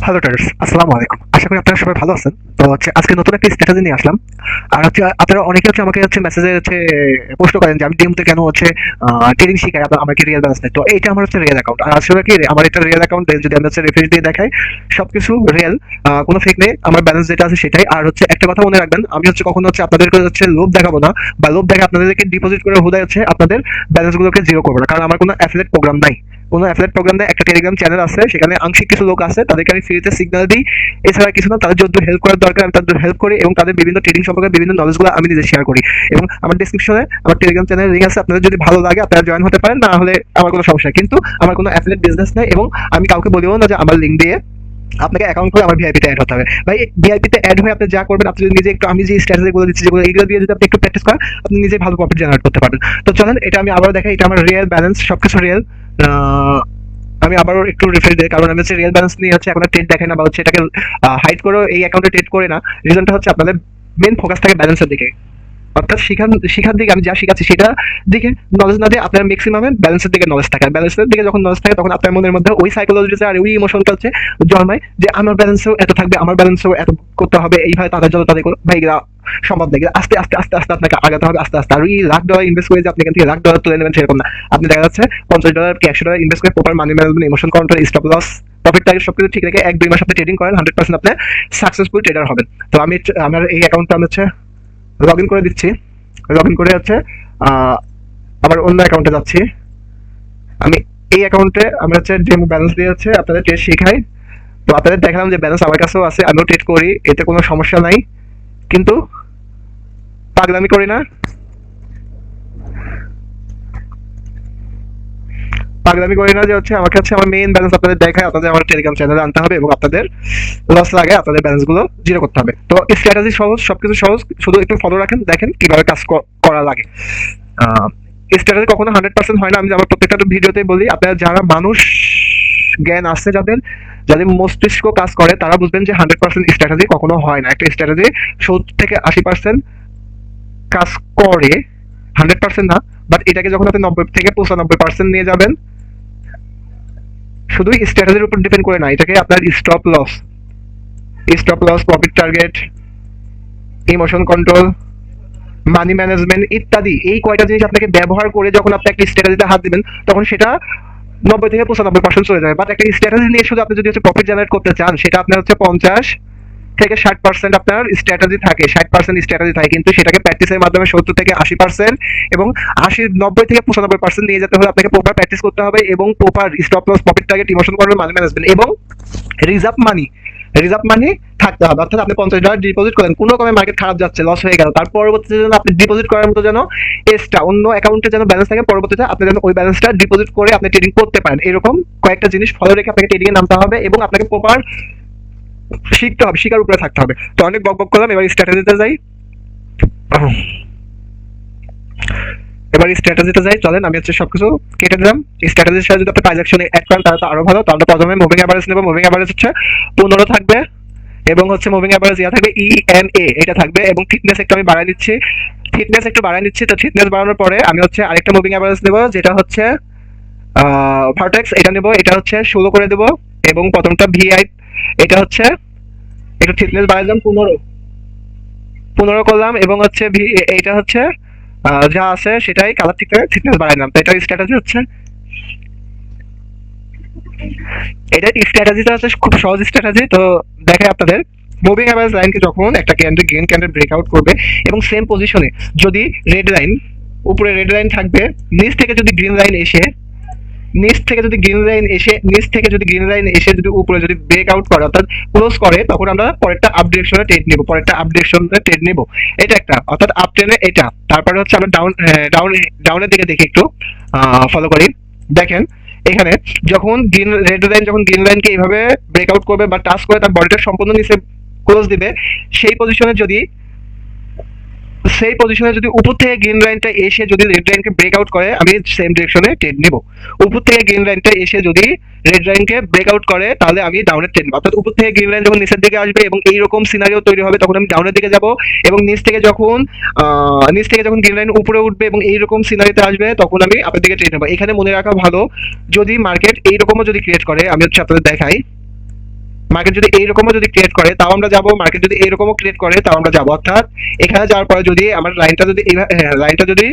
Hello traders, আসসালামু আলাইকুম। আশা করি আপনারা সবাই ভালো আছেন। তো আজকে নতুন একটা স্ট্র্যাটেজি নিয়ে আসলাম। আর আপনারা অনেকে আমাকে মেসেজে প্রশ্ন করেন যে আমি ডিএমতে কেন ট্রেডিং শিখাই, আমার কি রিয়েল ব্যালেন্স নেই। তো এইটা আমার রিয়েল অ্যাকাউন্ট। আর আসলে কি আমার এটা রিয়েল অ্যাকাউন্ট, যদি আমি রেফারেন্স দিয়ে দেখাই সবকিছু রিয়েল, কোনো ফেক নেই। আমার ব্যালেন্স যেটা আছে সেটাই। আর একটা কথা মনে রাখবেন, আমি কখনো আপনাদেরকে লোভ দেখাবো না, বা লোভ দেখে আপনাদেরকে ডিপোজিট করে হুদায় আপনাদের ব্যালেন্স গুলোকে জিরো করবো না। কারণ আমার কোনো অ্যাফিলিয়েট প্রোগ্রাম নাই। কোনো অ্যাফিলিয়েট প্রোগ্রাম নেই। একটা টেলিগ্রাম চ্যানেল আছে, সেখানে আংশিক কিছু লোক আছে, তাদেরকে আমি ফ্রিতে সিগন্যাল দিই। এছাড়া কিছু না, তাদের যত হেল্প করার দরকার আমি তাদের হেল্প করি, এবং তাদের বিভিন্ন ট্রেডিং সম্পর্কে বিভিন্ন নলেজগুলো আমি নিজে শেয়ার করি। এবং আমার ডেসক্রিপশনে আমার টেলিগ্রাম চ্যানেলের লিঙ্ক আছে, আপনাদের যদি ভালো লাগে আপনারা জয়েন হতে পারেন, না হলে আমার কোনো সমস্যা নেই। কিন্তু আমার কোনো অ্যাফিলিয়েট বিজনেস নেই, এবং আমি কাউকে বলিও না যে আমার লিঙ্ক দিয়ে আপনাকে অ্যাকাউন্ট করে আমার ভিআইপিতে অ্যাড হতে হবে। ভাই, ভিআইপিতে অ্যাড হয়ে আপনি যা করবেন, আপনি যদি নিজে একটু, আমি যে স্ট্র্যাটেজিগুলো দিচ্ছি, যেগুলো এইগুলো দিয়ে যদি আপনি একটু প্র্যাকটিস করেন, আপনি নিজেই ভালো প্রফিট জেনারেট করতে পারবেন। তো চলেন, এটা আমি আবারও দেখাই। এটা আমার রিয়েল ব্যালেন্স, সবকিছু রিয়েল। আমি আবারও একটু রিফ্রেশ দিই, কারণ আমি রিয়েল ব্যালেন্স নিয়ে এখন ট্রেড দেখাই না, বা এটাকে হাইড করেও এই অ্যাকাউন্টে ট্রেড করে না। রিজনটা আপনাদের মেন ফোকাস থাকে ব্যালেন্সের দিকে। অর্থাৎ শিখার দিকে আমি যা শিখাচ্ছি সেটা দিকে নলেজ না দিয়ে আপনার ম্যাক্সিমামে ব্যালেন্সের দিকে নলেজ থাকে। ব্যালেন্সের দিকে যখন নলেজ থাকে, তখন আপনার মনের মধ্যে ওই সাইকোলজিটা আর ওই ইমোশন কালচে জন্মায় যে আমার ব্যালেন্সও এত থাকবে, আমার ব্যালেন্সও এত করতে হবে, এইভাবে তাদের জন্য তাদের ভাই এগুলা সম্ভব নেই। আস্তে আস্তে আস্তে আস্তে আপনাকে আগাতে হবে, আস্তে আস্তে। আর ওই $1,00,000 ইনভেস্ট করে যে আপনি এখান থেকে $1,00,000 তুলে নেবেন, সেরকম না। আপনি দেখা যাচ্ছে $50 কি $100 ইনভেস্ট করে proper money management, emotion control, stop loss, profit target সবকিছু ঠিক রেখে 1-2 মাস আপনি ট্রেডিং করেন, 100% আপনি সাকসেসফুল ট্রেডার হবেন। তো আমি আমার এই অ্যাকাউন্টটা আমি লগ ইন করে দিচ্ছি। লগ ইন করে আবার অন্য অ্যাকাউন্টে যাচ্ছি। আমি এই অ্যাকাউন্টে আমি ডেমো ব্যালেন্স দিয়ে আপনাদের ট্রেড শেখাই। তো আপনাদের দেখালাম যে ব্যালেন্স আমার কাছেও আছে, আমিও ট্রেড করি, এতে কোনো সমস্যা নাই। কিন্তু পাগলামি করি না, পাগলামি করি না যে আমাকে আমার মেইন ব্যালেন্স আপনাদের দেখায়, আপনাদের আমার টেলিগ্রাম চ্যানেলে আনতে হবে, এবং আপনাদের লস লাগে আপনাদের ব্যালেন্স গুলো জিরো করতে হবে। তো স্ট্র্যাটেজি সহজ, সবকিছু সহজ, শুধু একটু ফলো রাখেন, দেখেন কিভাবে কাজ করা লাগে। স্ট্র্যাটেজি কখনো 100% হয় না। আমি আমার প্রত্যেকটা ভিডিওতে বলি, আপনারা যারা মানুষ জ্ঞান আছে, যাদের যাদের মস্তিষ্ক কাজ করে, তারা বুঝবেন যে 100% স্ট্র্যাটেজি কখনো হয় না। একটা স্ট্র্যাটেজি 70 থেকে 80% কাজ করে, 100% না। বাট এটাকে যখন আপনি 90 থেকে 95% নিয়ে যাবেন, শুধু স্ট্র্যাটেজির উপর ডিপেন্ড করে না, এটাকে আপনার stop loss, profit target, emotion control, money management ইত্যাদি, এই কয়টা জিনিস আপনাকে ব্যবহার করে যখন আপনি একটা স্ট্র্যাটেজিতে হাত দিবেন, তখন সেটা 90 থেকে 95% চলে যাবে। বাট একটা স্ট্র্যাটেজি নিয়ে শুধু আপনি যদি প্রফিট জেনারেট করতে চান, সেটা আপনার 50 থেকে 60% আপনার স্ট্র্যাটেজি থাকে, 60% স্ট্র্যাটেজি থাকে, কিন্তু সেটাকে প্র্যাকটিসের মাধ্যমে 70 থেকে 80% এবং 90 থেকে 95% নিয়ে যেতে হলে আপনাকে প্রপার প্র্যাকটিস করতে হবে, এবং proper stop loss, profit target, emotion control, money management, এবং রিজার্ভ মানি থাকতে হবে। অর্থাৎ আপনি $50 ডিপোজিট করেন, কোনো রকমের মার্কেট খারাপ যাচ্ছে, লস হয়ে গেল, তার পরবর্তীতে যেন আপনি ডিপোজিট করার মতো যেন এক্সট্রা অন্য অ্যাকাউন্টে যেন ব্যালেন্স থাকে, পরবর্তীতে আপনি যেন ওই ব্যালেন্সটা ডিপোজিট করে আপনি ট্রেডিং করতে পারেন। এরকম কয়েকটা জিনিস ফলো রেখে আপনাকে ট্রেডিং এ নামতে হবে, এবং আপনাকে প্রপার শিখতে হবে, শিকার উপরে থাকতে হবে। তো অনেক বক বক করলাম, এবার স্ট্র্যাটেজিতে যাই। চলেন, আমি সবকিছু কেটে দিলাম। স্ট্র্যাটেজির সাথে যদি আপনি ট্রানজাকশনে অ্যাড করেন, তাহলে তো আরো ভালো। তাহলে প্রথমে মুভিং অ্যাভারেজ নেব। মুভিং অ্যাভারেজ 15 থাকবে, এবং মুভিং অ্যাভারেজ ইয়া থাকবে EMA, এটা থাকবে, এবং থিকনেস একটু আমি বাড়াই দিচ্ছি। তো থিকনেস বাড়ানোর পরে আমি আরেকটা মুভিং অ্যাভারেজ নেব, যেটা ভার্টেক্স, এটা নেব, এটা 16 করে দেব, এবং প্রথমটা VI, এটা একটু থিকনেস বাড়াই দিলাম, 15 করলাম, এবং এইটা যা আছে সেটাই কালার থিকনেস বাড়াই দিলাম। তো এটা স্ট্র্যাটেজি এটা স্ট্র্যাটেজিটা খুব সহজ স্ট্র্যাটেজি। তো দেখে আপনাদের মুভিং অ্যাভারেজ লাইনকে যখন একটা ক্যান্ডেল গ্রিন ক্যান্ডেল ব্রেকআউট করবে, এবং সেম পজিশনে যদি রেড লাইন, উপরে রেড লাইন থাকবে, নিচ থেকে যদি গ্রিন লাইন এসে যদি উপরে যদি ব্রেকআউট করে, অর্থাৎ ক্লোজ করে, তখন আমরা পরেরটা আপ ডিরেকশনে ট্রেড নেব। এটা একটা, অর্থাৎ আপ ট্রেনে এটা। তারপরে আমরা ডাউনের দিকে দেখি, একটু ফলো করি। দেখেন এখানে যখন গ্রিন লাইনকে এইভাবে ব্রেকআউট করবে বা টাচ করে তার বডিটা সম্পূর্ণ নিচে ক্লোজ দিবে, সেই পজিশনে যদি উপর থেকে গ্রিন লাইনটা এসে যদি রেড লাইনকে ব্রেকআউট করে, আমি সেম ডিরেকশনে ট্রেড নেব। উপর থেকে গ্রিন লাইনটা এসে যদি রেড লাইনকে ব্রেকআউট করে, তাহলে আমি ডাউনের ট্রেড নেব। অর্থাৎ উপর থেকে গ্রিন লাইন যখন নিচের দিকে আসবে এবং এইরকম সিনারিও তৈরি হবে, তখন আমি ডাউনের দিকে যাব, এবং নিচ থেকে যখন গ্রিন লাইন উপরে উঠবে এবং এইরকম সিনারিতে আসবে, তখন আমি আপনার দিকে ট্রেড নেব। এখানে মনে রাখা ভালো, যদি মার্কেট এইরকমও যদি ক্রিয়েট করে, আমি আপনাদের দেখাই, মার্কেট যদি এইরকমও যদি ক্রিয়েট করে তাও আমরা যাবো, মার্কেট যদি এইরকমও ক্রিয়েট করে তাও আমরা যাবো। অর্থাৎ এখানে যাওয়ার পরে যদি আমার লাইনটা যদি লাইনটা যদি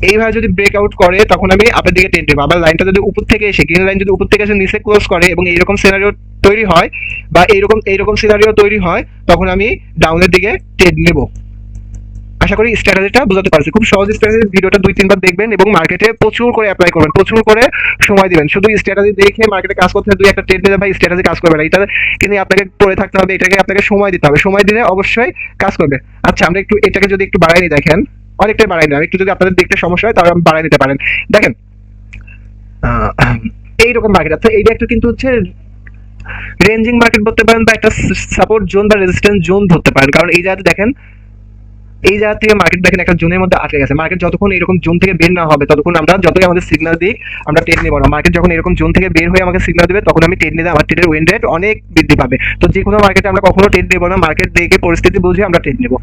এইভাবে যদি ব্রেকআউট করে তখন আমি আপের দিকে টেনে দেবো। আবার লাইনটা যদি উপর থেকে এসে গ্রিন লাইন যদি উপর থেকে এসে নিচে ক্লোজ করে এবং এইরকম সিনারিও তৈরি হয় বা এইরকম সিনারিও তৈরি হয় তখন আমি ডাউনের দিকে টেনে নেব। আশা করি স্ট্র্যাটেজিটা বুঝাতে পারছি। খুব সহজ স্ট্র্যাটেজি, ভিডিওটা 2-3 বার দেখবেন এবং মার্কেটে প্রচুর করে অ্যাপ্লাই করবেন, প্রচুর করে সময় দিবেন। শুধু স্ট্র্যাটেজি দেখে মার্কেটে কাজ করতে দুই একটা ট্রেড নিলে ভাই স্ট্র্যাটেজি কাজ করবে না, এটা কিন্তু আপনাকে পড়ে থাকতে হবে, এটাকে আপনাকে সময় দিতে হবে, সময় দিলে অবশ্যই কাজ করবে। আচ্ছা আমরা একটু এটাকে যদি একটু বাড়াই নিই, দেখেন অনেকটাই বাড়াই নিলাম, একটু যদি আপনাদের দেখতে সমস্যা হয় তাহলে বাড়াই নিতে পারেন। দেখেন এইরকম মার্কেট আছে, এইটা একটু কিন্তু হচ্ছে রেঞ্জিং মার্কেট বলতে পারেন বা একটা সাপোর্ট জোন বা রেজিস্ট্যান্স জোন ধরতে পারেন। কারণ এই জায়গাতে দেখেন, এই জায়গা থেকে মার্কেট দেখেন একটা জোনের মধ্যে আটকে গেছে। মার্কেট যতক্ষণ এরকম জোন থেকে বের না হবে ততক্ষণ আমরা যতই আমাদের সিগন্যাল দিই আমরা ট্রেড নেব না। মার্কেট যখন এরকম জোন থেকে বের হয়ে আমাকে সিগন্যাল দেবে তখন আমি ট্রেড নিলে আমার ট্রেডের উইন রেট অনেক বৃদ্ধি পাবে। তো যে কোনো মার্কেটে আমরা কখনো ট্রেড নেব না, মার্কেট দেখে পরিস্থিতি বুঝে আমরা ট্রেড নেব।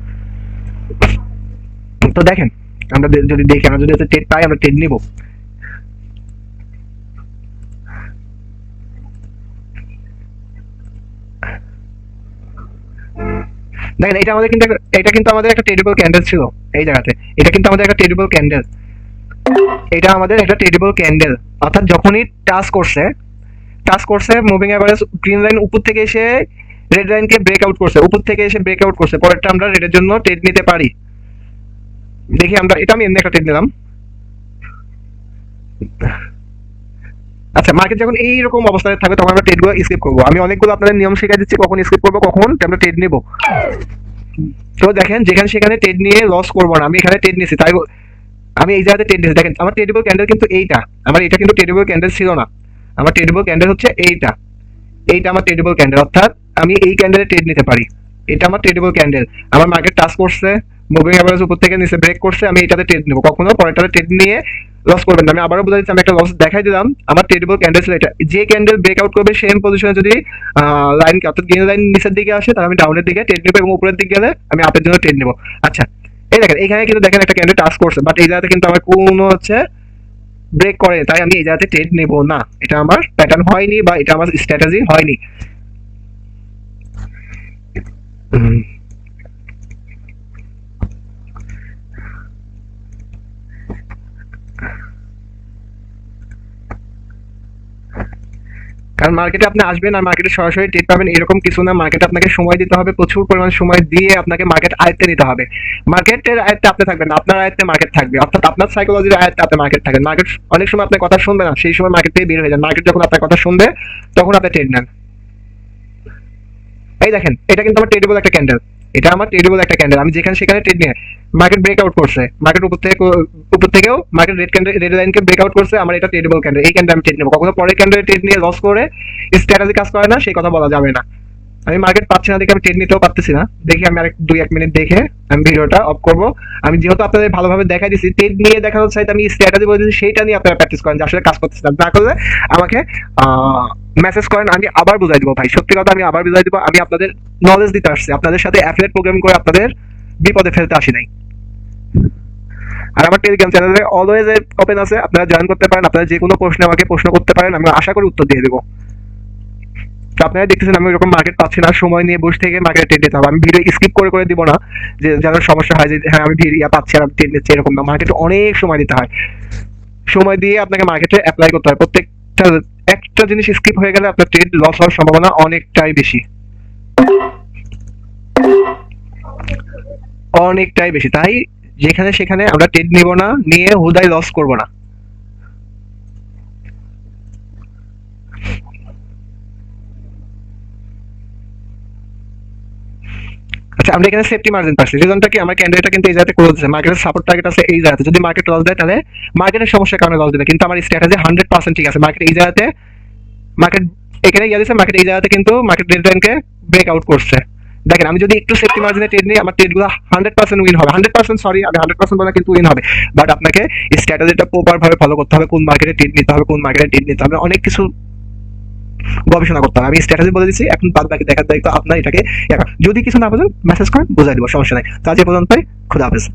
তো দেখেন আমরা যদি দেখি, আমরা যদি ট্রেড পাই আমরা ট্রেড নেব। দেখেন এটা কিন্তু আমাদের একটা ট্রেডেবল ক্যান্ডেল ছিল এই জায়গাতে, এটা কিন্তু আমাদের একটা ট্রেডেবল ক্যান্ডেল, এটা আমাদের একটা ট্রেডেবল ক্যান্ডেল। অর্থাৎ যখনই টাচ করছে মুভিং অ্যাভারেজ গ্রিন লাইন উপর থেকে এসে রেড লাইনকে ব্রেকআউট করছে, উপর থেকে এসে ব্রেকআউট করছে, পরেরটা আমরা রেডের জন্য ট্রেড নিতে পারি। দেখি আমরা, এটা আমি এমনি একটা ট্রেড নিলাম। আচ্ছা মার্কেট যখন এইরকম অবস্থায় থাকবে তখন আমরা ট্রেডগুলো স্কিপ করবো। আমি অনেকগুলো আপনাদের নিয়ম শিখিয়ে দিচ্ছি কখন স্কিপ করবো, কখন আমরা ট্রেড নেব। তো দেখেন যেখানে সেখানে ট্রেড নিয়ে লস করবো না, আমি এখানে ট্রেড নিয়েছি তাই আমি এই জায়গাতে ট্রেড নিয়েছি। দেখেন আমার ট্রেডেবল ক্যান্ডেল কিন্তু এইটা, আমার এটা কিন্তু ট্রেডেবল ক্যান্ডেল ছিল না, আমার ট্রেডেবল ক্যান্ডেল হচ্ছে এইটা, এইটা আমার ট্রেডেবল ক্যান্ডেল। অর্থাৎ আমি এই ক্যান্ডেলে ট্রেড নিতে পারি, এটা আমার ট্রেডেবল ক্যান্ডেল। আমার মার্কেট টাচ করছে, মুভিং অ্যাভারেজ উপর থেকে নিচে ব্রেক করছে, আমি এটাতে ট্রেড নেব, কখনো পরেরটাতে ট্রেড নিয়ে লস করবেন না। আমি আবারও বুঝা দিচ্ছি, আমি একটা লস দেখাই দিলাম। আমার ট্রেডেবল ক্যান্ডেল ছিল এটা, যে ক্যান্ডেল ব্রেকআউট করবে সেম পজিশনে যদি লাইন অর্থাৎ গ্রিন লাইন নিচের দিকে আসে তাহলে আমি ডাউনের দিকে ট্রেড নেব এবং উপরের দিকে গেলে আমি আপের জন্য ট্রেড নেব। আচ্ছা এই দেখেন এখানে কিন্তু দেখেন একটা ক্যান্ডেল টাচ করছে, বাট এই জায়গাতে কিন্তু আমার কোনো হচ্ছে ব্রেক করে, তাই আমি এই জায়গাতে ট্রেড নেব না, এটা আমার প্যাটার্ন হয়নি বা এটা আমার স্ট্র্যাটেজি হয়নি। কারণ মার্কেটে আপনি আসবেন আর মার্কেটে সরাসরি ট্রেড পাবেন এরকম কিছু না, মার্কেটে আপনাকে সময় দিতে হবে, প্রচুর পরিমাণ সময় দিয়ে আপনাকে মার্কেট আয়ত্তে নিতে হবে। মার্কেটের আয়ত্তে আপনি থাকবেন না, আপনার আয়ত্তে মার্কেট থাকবে, অর্থাৎ আপনার সাইকোলজির আয়ত্তে আপনি মার্কেট থাকবেন। মার্কেট অনেক সময় আপনার কথা শুনবে না, সেই সময় মার্কেট থেকে বের হয়ে যান। মার্কেট যখন আপনার কথা শুনবে তখন আপনি ট্রেড নেন। এই দেখেন এটা কিন্তু আমার ট্রেডেবল একটা ক্যান্ডেল, এটা আমার ট্রেডেবল একটা ক্যান্ডেল। আমি যেখানে সেখানে ট্রেড নিয়ে মার্কেট ব্রেকআউট করছে, মার্কেট উপর থেকেও মার্কেট রেড লাইনকে ব্রেকআউট করছে, আমার এটা ট্রেডেবল ক্যান্ডেল, এই ক্যান্ডেল আমি ট্রেড নেবো। কখনো পরের ক্যান্ডেলে ট্রেড নিয়ে লস করে স্ট্র্যাটেজি কাজ করে না, সেই কথা বলা যাবে না। আমি মার্কেট পাচ্ছি না দেখে আমি ট্রেড নিতেও পারতেছি না। দেখি আমি আরেক 2-1 মিনিট দেখে আমি ভিডিওটা অফ করবো। আমি যেহেতু আপনাদের ভালোভাবে দেখাই দিচ্ছি, ট্রেড নিয়ে দেখানোর চাইতে আমি স্ট্র্যাটেজি বলে দিচ্ছি, সেইটা নিয়ে আপনারা প্র্যাকটিস করেন যে আসলে কাজ করতেছে না করলে আমাকে মেসেজ করেন, আমি আবার বুঝাই দিব। ভাই সত্যি কথা আমি আবার বুঝাই দিব, আমি আপনাদের নলেজ দিতে আসছি, আপনাদের সাথে অ্যাফিলিয়েট প্রোগ্রামিং করে আপনাদের বিপদে ফেলতে আসি নাই। আর আমার টেলিগ্রাম চ্যানেলে অলওয়েজ ওপেন আছে, আপনারা জয়েন করতে পারেন, আপনারা যে কোনো প্রশ্নে আমাকে প্রশ্ন করতে পারেন, আমি আশা করি উত্তর দিয়ে দেবো। তো আপনারা দেখতেছেন আমি ওরকম মার্কেট পাচ্ছি না, সময় নিয়ে বসে থেকে মার্কেট ট্রেড নিতে হবে। আমি ভিডিও স্কিপ করে দিব না, যে যেন সমস্যা হয় যে হ্যাঁ আমি ভিডিও পাচ্ছি আর আমি ট্রেড নিচ্ছি, এরকম না। মার্কেটে অনেক সময় দিতে হয়, সময় দিয়ে আপনাকে মার্কেটে অ্যাপ্লাই করতে হয়। প্রত্যেকটা একটা জিনিস স্কিপ হয়ে গেলে আপনার ট্রেড লস হওয়ার সম্ভাবনা অনেকটাই বেশি, অনেকটাই বেশি। তাই যেখানে সেখানে আমরা ট্রেড নিব না, নিয়ে হুদাই লস করব না। আচ্ছা আমরা এখানে সেফটি মার্জিন পাচ্ছি, রিজনটা কি? আমার ক্যান্ডেলটা কিন্তু এই জায়গাতে ক্লোজ আছে, মার্কেটের সাপোর্ট টার্গেট আছে এই জায়গাতে। যদি মার্কেট লস দেয় তাহলে মার্কেটের সমস্যার কারণে লস দেবে, কিন্তু আমার স্ট্র্যাটেজি 100% ঠিক আছে। মার্কেট এই জায়গাতে মার্কেট এখানে ইয়া দিচ্ছে, মার্কেট এই জায়গাতে কিন্তু মার্কেট রেড লাইনকে ব্রেক আউট করছে। দেখেন আমি যদি একটু সেফটি মার্জিনে ট্রেড নিই আমার ট্রেডগুলো 100% উইন হবে, 100% সরি আমি 100% বলা কিন্তু উইন হবে। বাট আপনাকে স্ট্র্যাটেজিটা প্রপার ভাবে ফলো করতে হবে, কোন মার্কেটে ট্রেড নিতে হবে, কোন মার্কেটে ট্রেড নিতে হবে, অনেক কিছু গবেষণা করতে হবে। আমি স্ট্র্যাটেজি বলে দিচ্ছি, এখন বাদ বাকি দেখার দায়িত্ব আপনার। এটাকে যদি কিছু না বোঝেন মেসেজ করেন, বোঝাই দিব, সমস্যা নাই। তো আজ এ পর্যন্তই, খুদা হাফেজ।